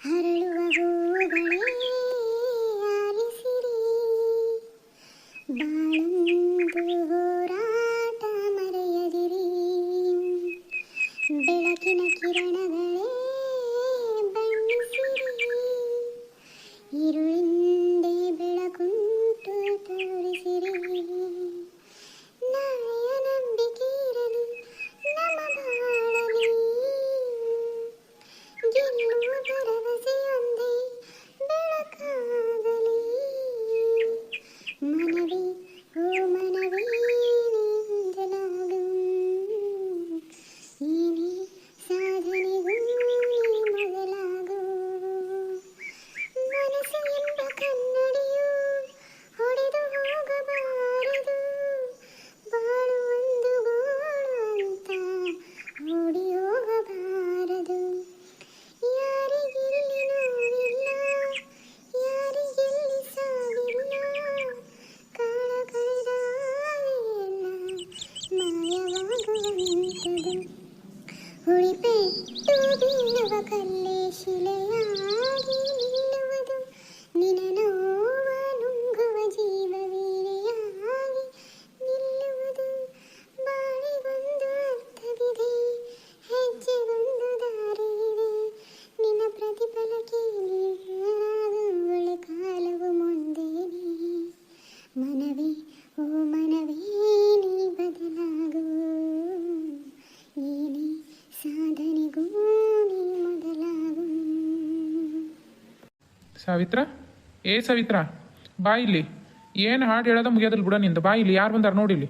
ಹರಳುವ ಹೂಗಳೇ ಆಲಿಸಿರಿ, ಬಾಳೊಂದು ಹೋರಾಟ ಮರೆಯದಿರಿ. ಬೆಳಕಿನ ಕಿರಣಗಳೇ ಬಣ್ಣಿಸಿರಿ, ഇരുളിന്റെ ಬೆಳಕುಂಟು ತೋರಿಸಿರಿ. ನಾಳೆಯ ನಂಬಿಕೆಯಿರಲಿ ನಮ್ಮ ಬಾಳಲಿ, ಗೆಲ್ಲುವ ಭರವಸೆಯೊಂದೇ ಬೆಳಕಾಗಲಿ. ಮನವೇ ಓ ಮನವೇ ಮೊದಲಾಗು, ಏನೇ ಸಾಧನೆಗೂ ಮೊದಲಾಗು. ಮನಸ್ಸು ಎಂಬ ಕನ್ನಡಿಯು ಹೊಡೆದು ಹೋಗಬಾರದು, ಬಾಳು ಒಂದು ಗೋಳು ಅಂತ ಓಡಿ ಹೋಗಬಾರದು. ಯಾರಿಗೆಲ್ಲಿ ನೋವಿಲ್ಲ, ಯಾರಿಗೆಲ್ಲಿ ಸಾವಿಲ್ಲ, ಕಾಲ ಕಳೆದಾವೆಲ್ಲ ಮಾಯವಾಗುವಂಥದು. ಹುಳಿಪೆಟ್ಟು ಬೀಳುವ ಕಲ್ಲೇ ಶಿಲೆಯಾಗಿ ನಿಲ್ಲುವುದು, ನಿನ ನೋವ ನುಂಗುವ ಜೀವ ವೀರೆಯಾಗಿ ನಿಲ್ಲುವುದು. ಬಾಳಿಗೊಂದು ಅರ್ಥವಿದೆ, ಹೆಜ್ಜೆಗೊಂದು ದಾರಿಯಿದೆ, ನಿನ್ನ ಪ್ರತಿಫಲಕ್ಕೆ ಒಳ್ಳೆ ಕಾಲವು ಮುಂದೇನೆ. ಮನವೇ ಓ ಮನವೇ ನೀ ಬದಲಾಗು, ಏನೇ ಸಾಧನೆಗೂ ನೀ ಮೊದಲಾಗು. ಸಾವಿತ್ರ, ಏ ಸಾವಿತ್ರ, ಬಾ ಇಲ್ಲಿ. ಏನು ಹಾಡು ಹೇಳೋದ ಮುಗಿಯೋದಿಲ್ಲ ಬಿಡ ನಿಂದು. ಬಾ ಇಲ್ಲಿ, ಯಾರು ಬಂದಾರ ನೋಡಿಲ್ಲಿ.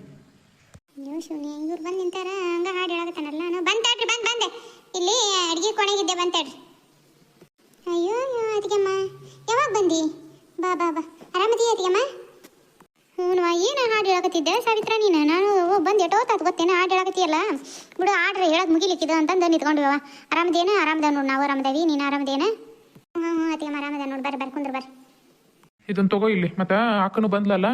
ನೀವು ಶೂನ್ಯ, ಇವ್ರು ಬಂದು ನಿಂತಾರ, ಹಂಗ ಹಾಡು ಹೇಳಕತ್ತಾನಲ್ಲ. ನಾನು ಬಂತಾಡ್ರಿ, ಬಂದೆ ಇಲ್ಲಿ ಅಡುಗೆ ಕೊನೆಗಿದ್ದೆ, ಬಂತಾಡ್ರಿ. ಅಯ್ಯೋ ಅತಿಗೆಮ್ಮ, ಯಾವಾಗ ಬಂದಿ? ಬಾ ಬಾ ಬಾ, ಆರಾಮದೀಯ ಅತಿಗೆಮ್ಮ? ಹ್ಞೂ, ಏನು ಹಾಡು ಹೇಳಕತ್ತಿದ್ದೆ ಸಾವಿತ್ರ ನೀನು? ನಾನು ಬಂದು ಎಟೋತಾತು ಗೊತ್ತೇನ ಹಾಡು ಹೇಳಕತ್ತೀಯಲ್ಲ. ಬಿಡು, ಆಡ್ರಿ ಹೇಳೋದು ಮುಗಿಲಿಕ್ಕಿದ ಅಂತಂದು ನಿಂತ್ಕೊಂಡು. ಆರಾಮದೇನ? ಆರಾಮದ ನೋಡು, ನಾವು ಆರಾಮದೇವಿ. ನೀನು ಆರಾಮದೇನ? ಹ್ಞೂ ಅತಿಗೆಮ್ಮ ಆರಾಮದ ನೋಡು. ಬರ್ರಿ ಕುಂದ್ರ ಬರ್ರಿ. ಇದನ್ನು ತಗೋ ಇಲ್ಲಿ. ಮತ್ತು ಅಕ್ಕನು ಬಂದ್ಲಲ್ಲ,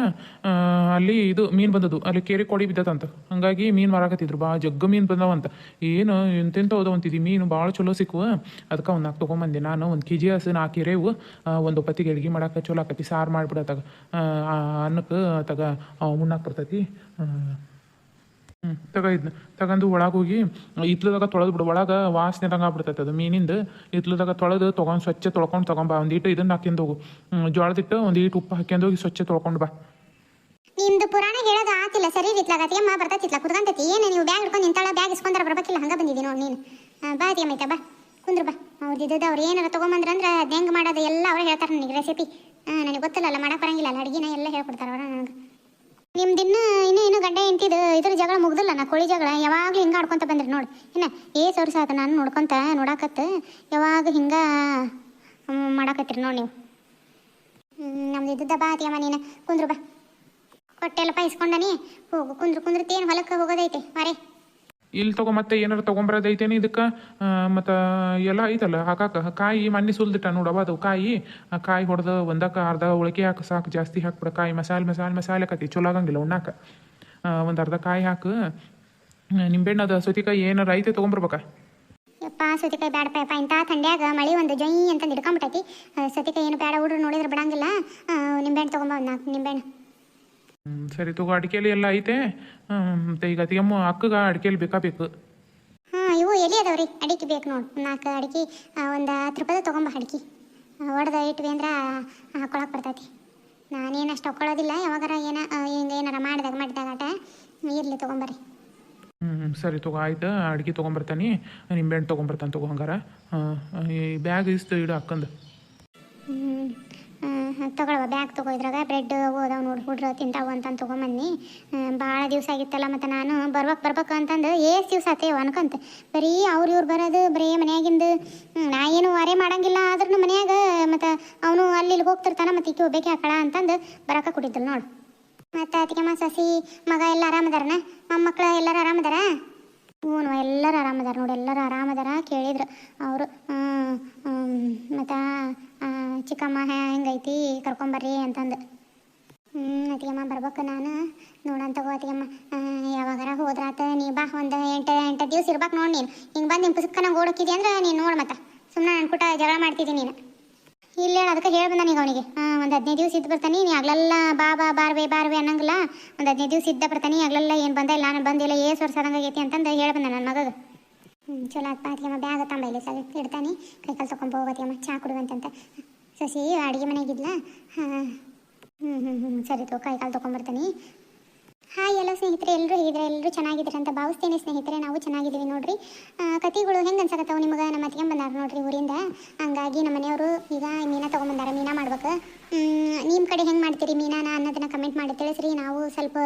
ಅಲ್ಲಿ ಇದು ಮೀನು ಬಂದದ್ದು, ಅಲ್ಲಿ ಕೇರಿ ಕೊಡಿ ಬಿದ್ದದಂತ. ಹಂಗಾಗಿ ಮೀನು ಮಾರಾಕತ್ತಿದ್ರು, ಭಾಳ ಜಗ್ಗ ಮೀನು ಬಂದವಂತ. ಏನು ಎಂತೆಂತ ಹೋದವಂತಿದ್ದಿ ಮೀನು ಭಾಳ ಚಲೋ ಸಿಕ್ಕುವ. ಅದಕ್ಕೆ ಒಂದು ನಾಲ್ಕು ತೊಗೊಂಬಂದೆ ನಾನು. ಒಂದು ಕೆ ಜಿ ಹಸು 4 ಕೆರೆವು, ಒಂದು ಒಪ್ಪತ್ತಿಗೆ ಅಡುಗೆ ಮಾಡಕ್ಕೆ ಚಲೋ ಆಕತಿ. ಸಾರು ಮಾಡಿಬಿಡತ್ತಾಗ ಅನ್ನಕ್ಕೆ ತಗ ಉಣ್ಣಾಕ ಬರ್ತೈತಿ. ಇದನ್ನ ತಗೊಂಡು ಒಳಗೆ ಹೋಗಿ ಇತ್ಲದಾಗ ತೊಳೆದು ಬಿಡು. ಒಳಗೆ ವಾಸನೆದಂಗೆ ಆಗ್ಬಿಡ್ತೈತೆ ಅದು ಮೀನಿಂದ. ಇತ್ಲದಾಗ ತೊಳೆದು ತೊಗೊಂಡು ಸ್ವಚ್ಛ ತೊಳ್ಕೊಂಡು ತಗೊಂಬ. ಒಂದೀಟು ಇದನ್ನು ಹಾಕ್ಯಂದು ಹೋಗು, ಜೋಳದಿಟ್ಟು ಒಂದೀಟು ಉಪ್ಪು ಹಾಕ್ಯಂದು ಹೋಗಿ ಸ್ವಚ್ಛ ತೊಳ್ಕೊಂಡು ಬಾ. ನಿಮ್ದು ಪುರಾಣ ಹೇಳೋದು ಆತಿಲ್ಲ, ಸರಿ ಇತ್ಲಾಗತಿ ಅಮ್ಮ ಬರ್ತೈತಿತ್ಲ ಕುದ್ಕಂತೈತಿ. ಏನು ನೀವು ಬ್ಯಾಗ್ ಹಿಡ್ಕೊಂಡು ನಿಂತಾಳ, ಬ್ಯಾಗ್ ಇಸ್ಕೊಂಡ್ರೆ ಬರ್ಬೇಕಿಲ್ಲ, ಹಂಗೆ ಬಂದಿದ್ದೀನಿ ನೋಡಿ ನೀನು. ಬಾ ಅತಿ ಅಮ್ಮ, ಬಾ ಕುಂದ್ರು ಬಾ. ಅವ್ರದ್ದು ಇದ್ದದ್ದು ಅವ್ರು ಏನಾರ ತೊಗೊಂಬಂದ್ರೆ ಅದು ಹೆಂಗೆ ಮಾಡೋದು ಎಲ್ಲ ಅವ್ರು ಹೇಳ್ತಾರೆ ನನಗೆ ರೆಸಿಪಿ. ನನಗೆ ಗೊತ್ತಿಲ್ಲಲ್ಲ, ಮಾಡಕ್ಕೆ ಬರಂಗಿಲ್ಲ ಅಲ್ಲ, ಅಡುಗೆನ ಎಲ್ಲ ಹೇಳ್ಕೊಡ್ತಾರೆ ಅವ್ರು ನನಗೆ. ನಿಮ್ದಿನ್ನು ಇನ್ನೇನು ಗಂಡ ಹೆಂಡ್ತಿದು ಇದ್ರ ಜಗಳ ಮುಗ್ದಿಲ್ಲ. ನಾ ಕೋಳಿ ಜಗಳ ಯಾವಾಗಲೂ ಹಿಂಗೆ ಆಡ್ಕೊತ ಬಂದ್ರಿ ನೋಡಿ. ಇನ್ನು ವರ್ಷ ಆತ ನಾನು ನೋಡಾಕತ್ತು ಯಾವಾಗ ಹಿಂಗೆ ಮಾಡಾಕತ್ತೀರಿ ನೋಡಿ ನೀವು. ನಮ್ದು ಇದ್ದದ್ದ ಬಾ ಅತಿಯಮ್ಮ, ನೀನು ಕುಂದ್ರು ಬಾ. ಕೊಟ್ಟೆಲ್ಲಪ್ಪ ಇಸ್ಕೊಂಡನಿ, ಹೋಗು ಕುಂದ್ರತೇನು ಹೊಲಕ್ಕೆ ಹೋಗೋದೈತೆ ಮಾರೇ. ಇಲ್ಲಿ ತಗೋ, ಮತ್ತೆ ಏನಾರು ತೊಗೊಂಬರೋದೈತೇನೆ ಇದಕ್ಕೆ. ಮತ್ತು ಎಲ್ಲ ಐತಲ್ಲ ಹಾಕಾಕ. ಕಾಯಿ ಮಣ್ಣಿ ಸುಲ್ದಿಟ್ಟ ನೋಡವ ಅದು ಕಾಯಿ ಹೊಡೆದು ಒಂದಕ್ಕೆ ಅರ್ಧ ಉಳಿಕೆ ಹಾಕಿ ಸಾಕು. ಜಾಸ್ತಿ ಹಾಕ್ಬಿಡ ಕಾಯಿ. ಮಸಾಲೆ ಹಾಕತಿ ಚಲೋ ಆಗಂಗಿಲ್ಲ ಉಣ್ಣಾಕ. ಒಂದು ಅರ್ಧ ಕಾಯಿ ಹಾಕು. ನಿಂಬೆಣ್ಣು ಅದು ಸೌತಿಕಾಯಿ ಏನಾರು ಐತೆ ತೊಗೊಂಬರ್ಬೇಕಾ? ಯಪ್ಪ ಸೌತಿಕಾಯಿ ಬೇಡಪ್ಪ, ಇಂಥ ಥಂಡ್ಯಾಗ ಮಳೆ ಒಂದು ಜೈ ಅಂತಂದು ಹಿಡ್ಕೊಂಬಿಟ್ಟೈತಿ. ಸೌತಿಕಾಯಿ ಏನು ಬೇಡ, ಹುಡ್ರು ನೋಡಿದ್ರೆ ಬಿಡಂಗಿಲ್ಲ. ನಿಂಬೆಹಣ್ಣು ತೊಗೊಂಬ, ಒಂದು 4 ನಿಂಬೆಹಣ್ಣು. ಸರಿ ತಗೋ. ಅಡಿಕೆಲಿ ಎಲ್ಲ ಐತೆ. ಮತ್ತು ಈಗ ಅತಿಯಮ್ಮ ಅಕ್ಕಗೆ ಅಡಿಕೆಲಿ ಬೇಕಾ? ಇವು ಎಲ್ಲಿ ಅದಾವ್ರಿ? ಅಡಿಕೆ ಬೇಕು ನೋಡಿ, 4 ಅಡಿಕೆ. ಒಂದು 10 ರೂಪಾಯಿ ತೊಗೊಂಬ ಅಡಿಕೆ. ಹೊಡೆದ ಇಟ್ವಿ ಅಂದ್ರೆ ಹಾಕೊಳಕ್ಕೆ ಬರ್ತೈತಿ. ನಾನೇನು ಅಷ್ಟು ಹಾಕ್ಕೊಳ್ಳೋದಿಲ್ಲ, ಯಾವಾಗಾರ ಹಿಂಗೆ ಏನಾರ ಮಾಡಿದಾಗ ಆಟ ಇರಲಿ, ತೊಗೊಂಬರ್ರಿ. ಸರಿ ತಗೋ, ಆಯ್ತು. ಅಡಿಕೆ ತೊಗೊಂಬರ್ತಾನೆ, ನಿಂಬೆಹಣ್ಣು ತೊಗೊಂಬರ್ತಾನೆ ತಗೋ. ಹಂಗಾರ ಈ ಬ್ಯಾಗ್ ಇಷ್ಟು ಇಡು ಅಕ್ಕಂದು. ತಗೊಳ್ಳುವ ಬ್ಯಾಗ್ ತಗೋ. ಇದ್ರಾಗ ಬ್ರೆಡ್ ಅವು ಅದಾವೆ ನೋಡಿ, ಹುಡ್ರು ತಿಂತಾವು ಅಂತಂದು ತೊಗೊಂಬನ್ನಿ. ಭಾಳ ದಿವಸ ಆಗಿತ್ತಲ್ಲ, ಮತ್ತು ನಾನು ಬರ್ಬೇಕು ಅಂತಂದು ಎಷ್ಟು ದಿವಸ ಆತೇವ ಅನ್ಕೊಂತ. ಬರೀ ಇವ್ರು ಬರೋದು ಬರೀ ಮನ್ಯಾಗಿಂದು. ನಾ ಏನು ವಾರೇ ಮಾಡಂಗಿಲ್ಲ, ಆದ್ರೂ ಮನ್ಯಾಗ ಮತ್ತು ಅವನು ಅಲ್ಲಿ ಹೋಗ್ತಿರ್ತಾನೆ, ಮತ್ತು ಈಕೆ ಹೋಗ್ಬೇಕು ಹಾಕಳ ಅಂತಂದು ಬರಕ್ಕೆ ಕೊಟ್ಟಿದ್ದಳು ನೋಡು. ಮತ್ತು ಅತಿಗೆಮ್ಮ ಸಸಿ ಮಗ ಎಲ್ಲ ಆರಾಮದಾರನ? ಮೊಮ್ಮಕ್ಕಳು ಎಲ್ಲರೂ ಆರಾಮದಾರ? ಹ್ಞೂ ಎಲ್ಲರೂ ಆರಾಮದಾರ ನೋಡಿ, ಎಲ್ಲರೂ ಆರಾಮದಾರ. ಕೇಳಿದ್ರು ಅವರು. ಮತ್ತು ಚಿಕ್ಕಮ್ಮ ಹೆಂಗೈತಿ ಕರ್ಕೊಂಬರ್ರಿ ಅಂತಂದು. ಅತಿಗೆಮ್ಮ ಬರ್ಬೇಕು ನಾನು. ನೋಡೋಣ ತಗೋ ಅತಿಗೆಮ್ಮ, ಯಾವಾಗಾರ ಹೋದ್ರಾತ. ನೀ ಬಾ, ಒಂದು 8 ದಿವ್ಸ ಇರ್ಬೇಕು ನೋಡಿ ನೀನು. ಹಿಂಗೆ ಬಂದು ನಿಮ್ಮ ಪುಸ್ತಕ ನಂಗೆ ಓಡೋಕಿದೆ ಅಂದ್ರೆ ನೀನು ನೋಡಿ. ಮತ್ತು ಸುಮ್ಮನೆ ಅನ್ಕುಟ ಜಗಳ ಮಾಡ್ತಿದ್ದೀನಿ ನೀನು. ಇಲ್ಲ ಹೇಳ, ಅದಕ್ಕೆ ಹೇಳಿ ಬಂದಾನ ಈಗ ಅವನಿಗೆ. ಒಂದು 15 ದಿವಸ ಇದ್ದು ಬರ್ತಾನೆ, ನೀ ಆಗ್ಲೆಲ್ಲ ಬಾರ್ವೆ ಅನ್ನಂಗಿಲ್ಲ. ಒಂದು 15 ದಿವಸ ಇದ್ದ ಬರ್ತಾನೆ, ಆಗ್ಲೆಲ್ಲ ಏನು ಬಂದ ಇಲ್ಲ, ನಾನು ಬಂದಿಲ್ಲ, ಏಸು ವರ್ಷ ಆದಂಗಾಗೈತಿ ಅಂತಂದು ಹೇಳಿ ಬಂದ ನನ್ನ ಮಗಗೆ. ಚಲೋ ಆತ್ಪ. ಅದಕ್ಕೆ ಬ್ಯಾಗ್ ತಂಬೈಲಿ ಸರ್ ಇಡ್ತಾನೆ, ಕೈಕಾಲು ತೊಗೊಂಡು ಹೋಗತ್ತೀಯಮ್ಮ, ಚಾ ಕುಡುವಂತಂತ. ಸಸಿ ಅಡುಗೆ ಮನೆಗಿದ್ಲ. ಸರಿ ತಗೋ, ಕೈಕಾಲು ತೊಗೊಂಬರ್ತಾನೆ. ಹಾಯ್ ಎಲ್ಲ ಸ್ನೇಹಿತರೆ, ಎಲ್ಲರೂ ಹೇಗಿದ್ರೆ ಎಲ್ಲರೂ ಚೆನ್ನಾಗಿದ್ದಾರೆ ಅಂತ ಭಾವಿಸ್ತೇನೆ ಸ್ನೇಹಿತರೆ. ನಾವು ಚೆನ್ನಾಗಿದ್ದೀವಿ ನೋಡ್ರಿ. ಕತಿಗಳು ಹೆಂಗೆ ಅನ್ಸಕತ್ತಾವ ನಿಮಗೆ? ನಮ್ಮ ಅತ್ತಿಗೆ ಬಂದಾರ ನೋಡ್ರಿ ಊರಿಂದ. ಹಂಗಾಗಿ ನಮ್ಮ ಮನೆಯವರು ಈಗ ಮೀನಾ ತೊಗೊಂಬಂದಾರ, ಮೀನಾ ಮಾಡ್ಬೇಕು. ನಿಮ್ಮ ಕಡೆ ಹೆಂಗೆ ಮಾಡ್ತೀರಿ ಮೀನಾನ ಅನ್ನೋದನ್ನ ಕಮೆಂಟ್ ಮಾಡಿ ತಿಳಿಸ್ರಿ. ನಾವು ಸ್ವಲ್ಪ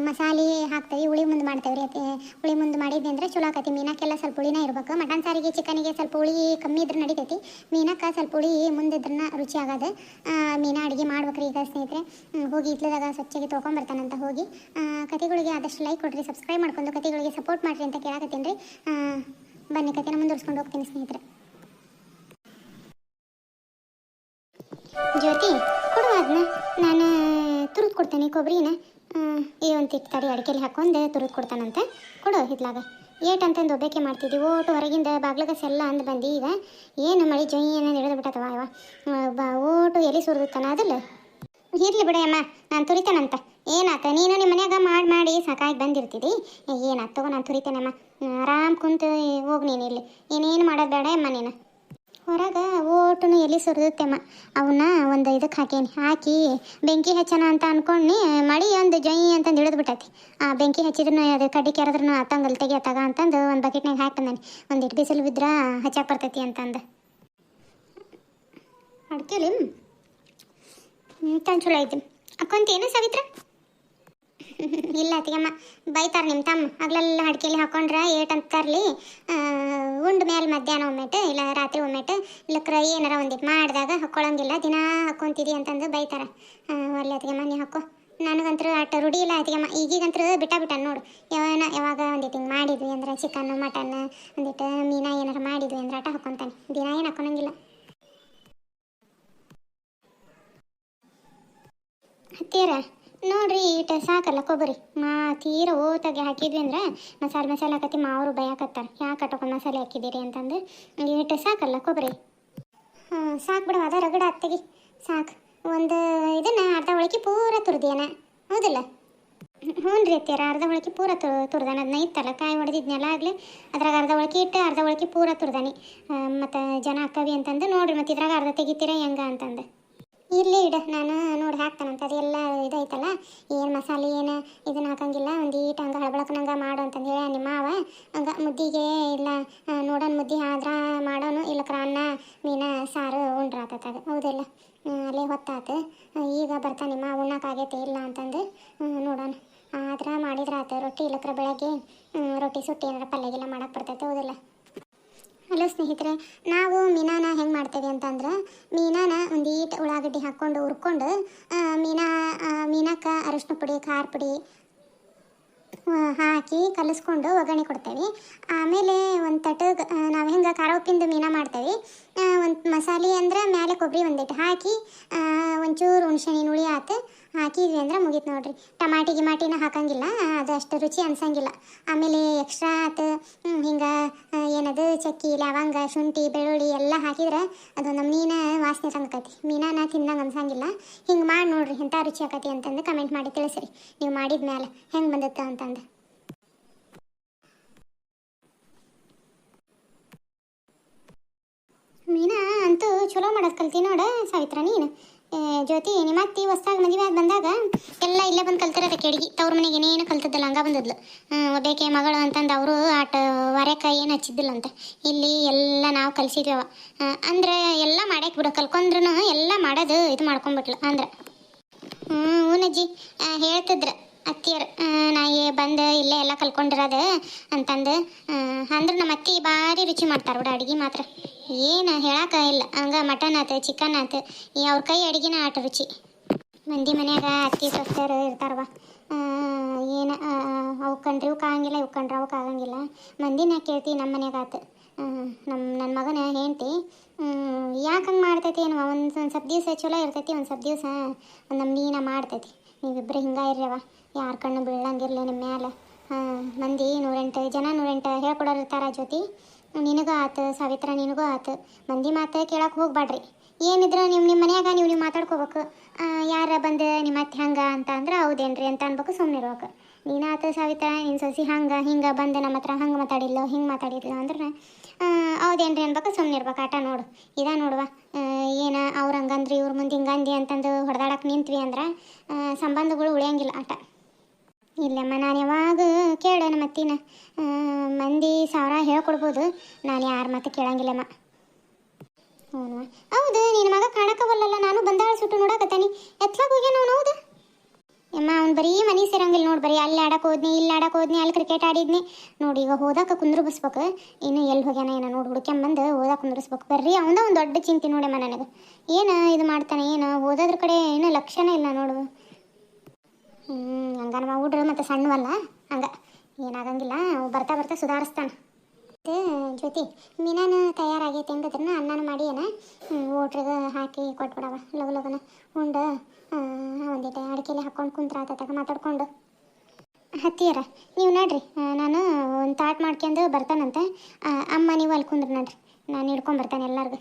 ಮಸಾಲೆ ಹಾಕ್ತೀವಿ, ಹುಳಿ ಮುಂದೆ ಮಾಡ್ತೇವೆ ರೀ. ಹುಳಿ ಮುಂದೆ ಮಾಡಿದ್ವಿ ಅಂದರೆ ಚಲೋ ಆಕತಿ. ಮೀನಕ್ಕೆಲ್ಲ ಸ್ವಲ್ಪ ಹುಳಿನ ಇರ್ಬೇಕು. ಮಟನ್ ಸಾರಿಗೆ ಚಿಕನಿಗೆ ಸ್ವಲ್ಪ ಹುಳಿ ಕಮ್ಮಿ ಇದ್ರೆ ನಡಿತೈತಿ, ಮೀನಕ್ಕೆ ಸ್ವಲ್ಪ ಹುಳಿ ಮುಂದಿದ್ರನ್ನ ರುಚಿ ಆಗೋದು. ಮೀನಾ ಅಡುಗೆ ಮಾಡ್ಬೇಕ್ರಿ ಈಗ ಸ್ನೇಹಿತರೆ. ಹೋಗಿ ಇತ್ಲದಾಗ ಸ್ವಚ್ಛಗೆ ತೊಗೊಂಬರ್ತಾನಂತ ಹೋಗಿ. ಕತೆಗಳಿಗೆ ಆದಷ್ಟು ಲೈಕ್ ಕೊಡ್ರಿ, ಸಬ್ಸ್ಕ್ರೈಬ್ ಮಾಡ್ಕೊಂಡು ಕತೆಗಳಿಗೆ ಸಪೋರ್ಟ್ ಮಾಡಿರಿ ಅಂತ ಕೇಳಾಕತ್ತೀನಿ ರೀ. ಬನ್ನಿ ಕತೆನ ಮುಂದುವರ್ಸ್ಕೊಂಡು ಹೋಗ್ತೀನಿ ಸ್ನೇಹಿತರೆ. ಜ್ಯೋತಿ ಕೊಡುವ ಅದನ್ನ, ನಾನು ತುರಿದು ಕೊಡ್ತೇನೆ ಕೊಬ್ಬರಿನ. ಈ ಒಂದು ತಿಟ್ಟು ಅಡಿಕೆಲಿ ಹಾಕ್ಕೊಂಡು ತುರಿದು ಕೊಡ್ತಾನಂತೆ. ಕೊಡು ಹಿತ್ಲಾಗ. ಏಟ್ ಅಂತಂದು ಒಬ್ಬಾಕೆ ಮಾಡ್ತಿದ್ವಿ, ಓಟು ಹೊರಗಿಂದ ಬಾಗ್ಲಗಸ್ ಎಲ್ಲ ಅಂದು ಬಂದು ಈಗ ಏನು ಮಳೆ ಜೊಯ್ ಏನಂದು ಹಿಡಿದು ಬಿಟ್ಟತವ ಓಟು ಎಲ್ಲಿ ಸುರಿದುತ್ತಾನ ಅದಲ್ಲ. ಇರಲಿ ಬಿಡಮ್ಮ, ನಾನು ತುರಿತೇನಂತ. ಏನಾತ ನೀನು ನಿಮ್ಮ ಮನ್ಯಾಗ ಮಾಡಿ ಸಾಕಾಗಿ ಬಂದಿರ್ತಿದ್ದಿ. ಏನಾತ ತಗೋ, ನಾನು ತುರಿತೇನಮ್ಮ. ಆರಾಮ್ ಕುಂತು ಹೋಗಿ ನೀನು ಇಲ್ಲಿ ಏನೇನು ಮಾಡೋದು ಬೇಡ ಅಮ್ಮ. ನೀನು ಹೊರಗೆ ಓಟುನು ಎಲ್ಲಿ ಸುರಿದುತ್ತೇಮ್ಮ. ಅವನ್ನ ಒಂದು ಇದಕ್ಕೆ ಹಾಕಿ ಬೆಂಕಿ ಹಚ್ಚೋಣ ಅಂತ ಅನ್ಕೊಂಡು ಮಳಿ ಒಂದು ಜೊಯ್ ಅಂತಂದು ಹಿಡಿದು ಬಿಟ್ಟೈತಿ. ಬೆಂಕಿ ಹಚ್ಚಿದ್ರು ಅದು ಕಡ್ಡಿ ಕೆರೆದ್ರೂ ಅತ್ತಂಗಲ್ ತೆಗಿಯತ್ತಾಗ ಅಂತಂದು ಒಂದು ಬಕೆಟ್ನಾಗ ಹಾಕಿ ಬಂದಾನೆ. ಒಂದು ಇಟ್ಟು ಬಿಸಿಲು ಬಿದ್ರೆ ಹಚ್ಚಾಕ್ ಬರ್ತೈತಿ ಅಂತಂದು ಅಡ್ಕೆಲಿ ಚಲೋ ಐತಿ. ಅಕ್ಕೊಂತೇನು ಸಾವಿತ್ರ? ಇಲ್ಲ ಅತ್ತಿಗಮ್ಮ, ಬೈತಾರೆ ನಿಮ್ಮ ತಮ್ಮ. ಆಗ್ಲೆಲ್ಲ ಅಡ್ಕೆಲಿ ಹಾಕೊಂಡ್ರೆ ಏಟ್ ಅಂತ ತರಲಿ, ಉಂಡು ಮೇಲೆ ಮಧ್ಯಾಹ್ನ ಒಮ್ಮೆಟ್ಟು ಇಲ್ಲ ರಾತ್ರಿ ಒಮ್ಮೆಟ್ಟು ಇಲ್ಲಕ್ರ ಏನಾರ ಒಂದಿಟ್ಟು ಮಾಡಿದಾಗ ಹಾಕ್ಕೊಳ್ಳೋಂಗಿಲ್ಲ, ದಿನ ಹಾಕ್ಕೊಂತಿದ್ದಿ ಅಂತಂದು ಬೈತಾರೆ. ಒಳ್ಳೆ ಅತ್ತಿಗಮ್ಮ, ನೀ ಹಾಕೋ. ನನಗಂತೂ ಅಟ್ಟ ರೂಢಿ ಇಲ್ಲ ಅತ್ತಿಗಮ್ಮ. ಈಗೀಗಂತೂ ಬಿಟ್ಟ ನೋಡು. ಯಾವಾಗ ಒಂದಿಟ್ಟು ಹಿಂಗೆ ಮಾಡಿದ್ವಿ ಅಂದ್ರೆ ಚಿಕನ್ನು ಮಟನ್ ಒಂದಿಟ್ಟು ಮೀನಾ ಏನಾರು ಮಾಡಿದ್ವಿ ಅಂದ್ರೆ ಆಟ ಹಾಕ್ಕೊತಾನೆ. ದಿನ ಏನು ಹಾಕ್ಕೊಳಂಗಿಲ್ಲ. ಹತ್ತೀರ ನೋಡ್ರಿ, ಈಟ ಸಾಕಲ್ಲ ಕೊಬ್ಬರಿ. ತೀರ ಓತಾಗೆ ಹಾಕಿದ್ವಿ ಅಂದ್ರೆ ಮಸಾಲೆ ಹಾಕತಿ. ಮಾವರು ಭಯಕತ್ತಾರೆ, ಯಾಕೆ ಕಟ್ಕೊಂಡು ಮಸಾಲೆ ಹಾಕಿದ್ದೀರಿ ಅಂತಂದು. ಈಟ ಸಾಕಲ್ಲ ಕೊಬ್ಬರಿ. ಸಾಕು ಬಿಡು, ಅದ ರಗಡ ಅತ್ತಿಗೆ ಸಾಕು. ಒಂದು ಇದನ್ನು ಅರ್ಧ ಒಳಗೆ ಪೂರ ತುರ್ದೇನ, ಹೌದಲ್ಲ? ಹ್ಞೂ ರೀ ಅತ್ತೀರ, ಅರ್ಧ ಒಳಗೆ ಪೂರ ತುರ್ದಾನ. ಅದನ್ನ ಇತ್ತಲ್ಲ ಕಾಯಿ ಹೊಡೆದಿದ್ನೆಲ್ಲ ಆಗಲಿ ಅದ್ರಾಗ ಅರ್ಧ ಒಳಗೆ ಇಟ್ಟು ಅರ್ಧ ಒಳಗೆ ಪೂರ ತುರ್ದಾನಿ. ಮತ್ತು ಜನ ಹಾಕವಿ ಅಂತಂದು ನೋಡ್ರಿ, ಮತ್ತು ಇದ್ರಾಗ ಅರ್ಧ ತೆಗಿತೀರ ಹೆಂಗ ಅಂತಂದು. ಇರಲಿ ಇಡ, ನಾನು ನೋಡಿ ಹಾಕ್ತಾನಂತ. ಅದೆಲ್ಲ ಇದೈತಲ್ಲ, ಏನು ಮಸಾಲೆ ಏನು ಇದನ್ನು ಹಾಕಂಗಿಲ್ಲ, ಒಂದು ಈಟ್ ಹಂಗೆ ಹಳಬಳಕನಂಗೆ ಮಾಡು ಅಂತಂದು ಹೇಳ ನಿಮ್ಮ ಮಾವ. ಹಂಗೆ ಮುದ್ದಿಗೆ ಇಲ್ಲ ನೋಡೋಣ, ಮುದ್ದೆ ಆದ್ರೆ ಮಾಡೋನು, ಇಲ್ಲಕ್ರ ಅನ್ನ ಮೀನ ಸಾರು ಉಂಡ್ರ ಆತತ್ತಾಗ, ಹೌದಿಲ್ಲ? ಅಲ್ಲೇ ಹೊತ್ತಾತು. ಈಗ ಬರ್ತಾನೆ ನಿಮ್ಮ ಉಣ್ಣಕ್ಕಾಗೈತೆ ಇಲ್ಲ ಅಂತಂದು ನೋಡೋಣ. ಆದ್ರೆ ಮಾಡಿದ್ರೆ ಆತ. ರೊಟ್ಟಿ ಇಲ್ಲಕ್ರ ಬೆಳಗ್ಗೆ ರೊಟ್ಟಿ ಸುಟ್ಟು ಏನಾರ ಪಲ್ಯಗೆಲ್ಲ ಮಾಡಕ್ಕೆ ಬರ್ತೈತೆ, ಹೌದಿಲ್ಲ? ಹಲೋ ಸ್ನೇಹಿತರೆ, ನಾವು ಮೀನಾನ ಹೆಂಗೆ ಮಾಡ್ತೇವೆ ಅಂತಂದ್ರೆ, ಮೀನಾನ ಒಂದು ಈಟ್ ಉಳ್ಳಾಗಡ್ಡಿ ಹಾಕ್ಕೊಂಡು ಹುರ್ಕೊಂಡು ಮೀನಕ್ಕೆ ಅರಿಶಿನ ಪುಡಿ ಖಾರ ಪುಡಿ ಹಾಕಿ ಕಲಿಸ್ಕೊಂಡು ಒಗ್ಗರಣೆ ಕೊಡ್ತೇವೆ. ಆಮೇಲೆ ಒಂದು ತಟಗೆ ನಾವು ಹೆಂಗೆ ಖಾರ ಉಪ್ಪಿಂದು ಮೀನಾ ಮಾಡ್ತೇವೆ, ಒಂದು ಮಸಾಲೆ ಅಂದ್ರೆ ಮೇಲೆ ಕೊಬ್ಬರಿ ಒಂದಿಟ್ಟು ಹಾಕಿ ಒಂಚೂರು ಹುಣ್ಸೆಹಣ್ಣಿನ ಹುಳಿ ಆತು ಹಾಕಿದ್ವಿ ಅಂದ್ರೆ ಮುಗೀತು ನೋಡ್ರಿ. ಗಿಮಾಟಿನ ಹಾಕಂಗಿಲ್ಲ, ಅದು ಅಷ್ಟು ರುಚಿ ಅನ್ಸಂಗಿಲ್ಲ. ಆಮೇಲೆ ಎಕ್ಸ್ಟ್ರಾ ಆತು ಹಿಂಗೆ ಏನದು ಚಕ್ಕಿ ಲವಂಗ ಶುಂಠಿ ಬೆಳ್ಳುಳ್ಳಿ ಎಲ್ಲ ಹಾಕಿದ್ರೆ ಅದು ನಮ್ಮ ಮೀನ ವಾಸನೆ ಸಂಗಕೈತಿ. ಮೀನಾನ ತಿನ್ನಂಗೆ ಅನ್ಸಂಗಿಲ್ಲ. ಹಿಂಗೆ ಮಾಡಿ ನೋಡ್ರಿ, ಎಂಥ ರುಚಿ ಆಕತಿ ಅಂತಂದು ಕಮೆಂಟ್ ಮಾಡಿ ತಿಳಿಸ್ರಿ, ನೀವು ಮಾಡಿದ ಮೇಲೆ ಹೆಂಗೆ ಬಂದಿತ್ತು ಅಂತಂದು. ಮೀನಾ ಅಂತೂ ಚಲೋ ಮಾಡೋದು ಕಲ್ತಿ ನೋಡ ಸಾವಿತ್ರ ನೀನು. ಜ್ಯೋತಿ ನಿಮ್ಮ ಅತ್ತಿ ಹೊಸ್ದಾಗಿ ಮದುವೆ ಆಗಿ ಬಂದಾಗ ಎಲ್ಲ ಇಲ್ಲೇ ಬಂದು ಕಲ್ತಿರೋದು ಅಡುಗೆ. ತವ್ರ ಮನೆಗೆ ಏನೇನು ಕಲ್ತದ್ದಲ್ಲ, ಹಂಗೆ ಬಂದದ್ಲು. ಒಬ್ಬೇಕೆ ಮಗಳು ಅಂತಂದು ಅವರು ಆಟ ವಾರಕ್ಕೆ ಏನು ಹಚ್ಚಿದ್ದಿಲ್ಲಂತೆ. ಇಲ್ಲಿ ಎಲ್ಲ ನಾವು ಕಲಿಸಿದ್ವಿ. ಅಂದ್ರೆ ಎಲ್ಲ ಮಾಡ್ಯಾಕೆ ಬಿಡು, ಕಲ್ಕೊಂಡ್ರು ಎಲ್ಲ ಮಾಡೋದು ಇದು ಮಾಡ್ಕೊಂಬಿಟ್ಲು ಅಂದ್ರೆ. ಊನಜ್ಜಿ ಹೇಳ್ತಿದ್ರು ಅತ್ತಿಯರು, ನಾ ಬಂದು ಇಲ್ಲೇ ಎಲ್ಲ ಕಲ್ಕೊಂಡಿರೋದು ಅಂತಂದು. ಅಂದ್ರೆ ನಮ್ಮ ಅತ್ತಿ ಭಾರಿ ರುಚಿ ಮಾಡ್ತಾರೆ ಬಿಡು ಅಡುಗೆ ಮಾತ್ರ, ಏನು ಹೇಳಕ್ಕ ಇಲ್ಲ. ಹಂಗೆ ಮಟನ್ ಆತು ಚಿಕನ್ ಆತು ಅವ್ರ ಕೈ ಅಡುಗೆನ ಆಟ ರುಚಿ. ಮಂದಿ ಮನ್ಯಾಗ ಅತ್ತಿ ಸೊಸೆಯರು ಇರ್ತಾರವ, ಏನು ಅವಕ್ಕಂಡ್ರಿ ಇವಕ್ಕೆ ಆಗಂಗಿಲ್ಲ, ಇವಕ್ಕಂಡ್ರೆ ಅವಕ್ಕೆ ಆಗಂಗಿಲ್ಲ. ಮಂದಿನ ಕೇಳ್ತಿ. ನಮ್ಮ ಮನ್ಯಾಗ ಆತು ನನ್ನ ಮಗನ ಹೆಂಡ್ತಿ ಯಾಕೆ ಹಂಗೆ ಮಾಡ್ತೈತಿ ಏನವ, ಒಂದು ಸ್ವಲ್ಪ ದಿವಸ ಚಲೋ ಇರ್ತೈತಿ, ಒಂದು ಸ್ವಲ್ಪ ದಿವಸ ಒಂದು ಮೀನ ಮಾಡ್ತೈತಿ. ನೀವಿಬ್ಬರು ಹಿಂಗೆ ಇರ್ರವ, ಯಾರ ಕಣ್ಣು ಬೀಳಂಗಿರಲಿ ನಿಮ್ಮ ಮ್ಯಾಲೆ. ಮಂದಿ 108 ಜನ 108 ಹೇಳ್ಕೊಡೋರು ಇರ್ತಾರ ಜ್ಯೋತಿ. ನಿನಗೂ ಆತು ಸಾವಿತ್ರ, ನಿನಗೂ ಆತು. ಮಂದಿ ಮಾತು ಕೇಳಕ್ಕೆ ಹೋಗ್ಬೇಡ್ರಿ. ಏನಿದ್ರು ನಿಮ್ಮ ಮನ್ಯಾಗ ನೀವು ಮಾತಾಡ್ಕೋಬೇಕು. ಯಾರ ಬಂದು ನಿಮ್ಮ ಅತ್ತೆ ಹಂಗೆ ಅಂತ ಅಂದ್ರೆ ಹೌದೇನ್ರಿ ಅಂತ ಅನ್ಬೇಕು, ಸುಮ್ಮನೆ ಇರ್ಬೇಕು. ನೀನಾತು ಸಾವಿತ್ರ, ನಿನ್ನ ಸೊಸಿ ಹಂಗೆ ಹಿಂಗೆ ಬಂದು ನಮ್ಮ ಹತ್ರ ಹಂಗೆ ಮಾತಾಡಿಲ್ಲ ಹಿಂಗೆ ಮಾತಾಡಿಲ್ಲ ಅಂದ್ರೆ ಹೌದೇನ್ರಿ ಅನ್ಬೇಕು, ಸುಮ್ಮನೆ ಇರ್ಬೇಕು. ಆಟ ನೋಡು ನೋಡುವ, ಏನು ಅವ್ರು ಹಂಗಂದ್ರಿ ಇವ್ರ ಮುಂದೆ ಹಿಂಗಂದಿ ಅಂತಂದು ಹೊಡೆದಾಡಕ್ಕೆ ನಿಂತ್ವಿ ಅಂದ್ರೆ ಸಂಬಂಧಗಳು ಉಳಿಯಂಗಿಲ್ಲ. ಆಟ ಇಲ್ಲಮ್ಮ, ನಾನು ಯಾವಾಗ ಕೇಳೋಣ ಮತ್ತಿನ ಮಂದಿ ಸಾವಿರ ಹೇಳ್ಕೊಡ್ಬೋದು, ನಾನು ಯಾರ ಮಾತು ಕೇಳಂಗಿಲ್ಲಮ್ಮ. ಹ್ಞೂ ಹೌದು, ನಿನ್ನ ಮಗ ಕಾಣಕವಲ್ಲಲ್ಲ, ನಾನು ಬಂದಾಳ ಸುಟ್ಟು ನೋಡಕತ್ತಾನಿ, ಎತ್ಲಾಗ ಹೋಗ್ಯಾನ ಅವ್ನು? ಹೌದು ಅಮ್ಮ, ಅವ್ನು ಬರೀ ಮನೆ ಸೇರಂಗಿಲ್ಲ ನೋಡಿ, ಬರೀ ಅಲ್ಲಿ ಆಡಕ್ಕೆ ಹೋದ್ನಿ ಇಲ್ಲಿ ಆಡಕ್ಕೆ ಹೋದ್ನಿ, ಅಲ್ಲಿ ಕ್ರಿಕೆಟ್ ಆಡಿದ್ನಿ ನೋಡಿ. ಈಗ ಹೋದಕ್ಕೆ ಕುಂದ್ರಬಿಸ್ಬೇಕು, ಇನ್ನು ಎಲ್ಲಿ ಹೋಗ್ಯಾನ ಏನೋ ನೋಡಿ ಹುಡ್ಕ್ಯಂಬಂದು ಓದಕ್ಕೆ ಕುಂದ್ರಿಸ್ಬೇಕು. ಬರ್ರಿ ಅವನ ಒಂದು ದೊಡ್ಡ ಚಿಂತೆ ನೋಡಮ್ಮ ನನಗೆ. ಏನು ಇದು ಮಾಡ್ತಾನೆ, ಏನು ಓದೋದ್ರ ಕಡೆ ಏನೂ ಲಕ್ಷಣ ಇಲ್ಲ ನೋಡು. ಹಂಗ ನಮ್ಮ ಹುಡ್ರು ಮತ್ತು ಸಣ್ಣವಲ್ಲ, ಹಂಗೆ ಏನಾಗಂಗಿಲ್ಲ, ಬರ್ತಾ ಬರ್ತಾ ಸುಧಾರಿಸ್ತಾನೆ. ಮತ್ತು ಜ್ಯೋತಿ, ಮೀನಾನು ತಯಾರಾಗೈತೆ ಹೆಂಗದ್ರನ್ನ ಅನ್ನನ ಮಾಡಿ ಏನ ಓಟ್ರಿಗೆ ಹಾಕಿ ಕೊಟ್ಬಿಡವ ಲಗು ಲಗುನ ಉಂಡು ಒಂದಿಟ್ಟು ಅಡಿಕೆಲಿ ಹಾಕ್ಕೊಂಡು ಕುಂತ್ರಾತಗ ಮಾತಾಡ್ಕೊಂಡು. ಹತ್ತಿಯರ ನೀವು ನಡ್ರಿ, ನಾನು ಒಂದು ತಾಟ್ ಮಾಡ್ಕೊಂಡು ಬರ್ತಾನಂತೆ. ಅಮ್ಮ ನೀವು ಅಲ್ಲಿ ಕುಂದ್ರಿ ನಡ್ರಿ, ನಾನು ಹಿಡ್ಕೊಂಬರ್ತಾನೆ ಎಲ್ಲರಿಗೂ.